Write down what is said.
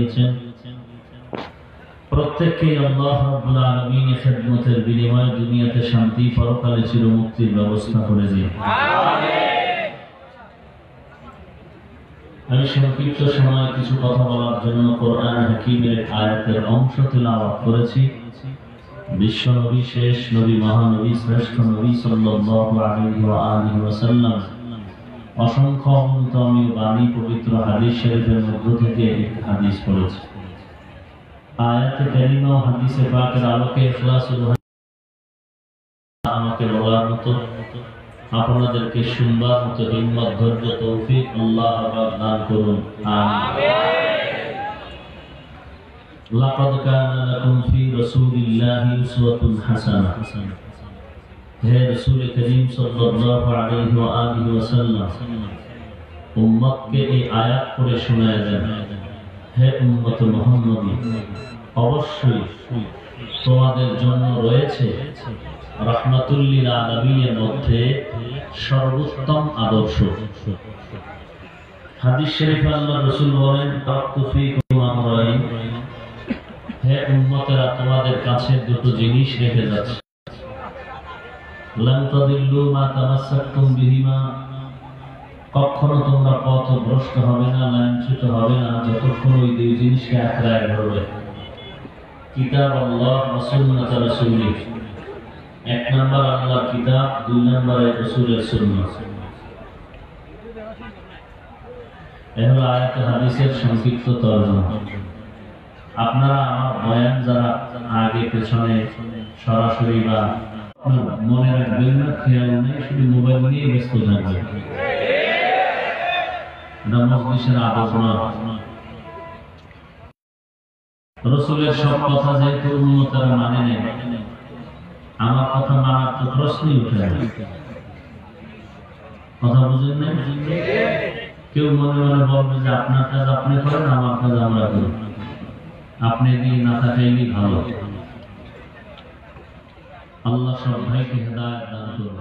দিয়েছেন। প্রত্যেককে আল্লাহ রাব্বুল আলামিনের খেদমতের বিনিময়ে দুনিয়াতে শান্তি, পরকালে চিরমুক্তির ব্যবস্থা করে দিন। আমি সংক্ষিপ্ত সময় কিছু কথা বলার জন্য কোরআন হাকিমের আয়াতের অংশ তেলাওয়াত করেছি। বিশ্ব নবী, শেষ নবী, মহানবী, শ্রেষ্ঠ নবী সাল্লাল্লাহু আলাইহি ওয়া আলিহি ওয়াসাল্লাম অসংখ্য অমৃত বাণী পবিত্র হাদিস শরীফের মধ্য থেকে একটি হাদিস পড়েছি। আয়াতে কারিমা ও হাদিসে পাকের আলোকে ইখলাসুল আমাকে বলার মতো, আপনাদেরকে শুনবার মতো হিম্মত, ধৈর্য, তৌফিক আল্লাহ দান করুন। আমিন। লাকাদ কানা লাকুম ফি রাসূলিল্লাহি উসওয়াতুন হাসানাহ। হে রাসূল করিম সাল্লাল্লাহু আলাইহি ওয়া আলিহি ওয়াসাল্লাম, উম্মতকে এই আয়াত পড়ে শোনায় দেন। হে উম্মত মুহাম্মাদী, অবশ্যই তোমাদের জন্য রয়েছে রাহমাতুল লিল আলামিনের মধ্যে সর্বোত্তম আদর্শ। হাদিস শরীফে আল্লাহ রাসূল বলেন, তারাকতু ফীকুম আমরাইন, হে উম্মতেরা, তোমাদের কাছে দুটো জিনিস রেখে যাচ্ছে। লান তাদিল্লু মা তামাসসাকতুম বিহিমা, কখনো তোমরা পথভ্রষ্ট হবে না, লাঞ্ছিত হবে না যতক্ষণ ওই দুই জিনিসকে আঁকড়ায় ধরবে। কিতাব আল্লাহ ওয়া সুন্নাত রাসূলিহ, এক নাম্বার আল্লাহর কিতাব, দুই নম্বরে রাসূলের সুন্নাহ। এই হলো আয়াত হাদিসের সংক্ষিপ্ত তর্জমা। আপনারা আমার বয়ান যারা আগে পেছনে সরাসরি বা মনে রাখবেন না, খেয়াল নেই, শুধু মোবাইল নিয়ে ব্যস্ত থাকবেন। এটা মজলিসের আদব না। রাসূলের সব কথা যেহেতু উম্মতেরা মানে নেই, আমার কথা মানার তো প্রশ্নই উঠে না। কথা বুঝেন না? কেউ মনে মনে বলবে যে আপনার কাজ আপনি করেন, আমার কাজ আমরা করি, আপনি দিয়ে না থাকাইলেই ভালো। আল্লাহ সব ভাইকে হেদায়েত দান করুন।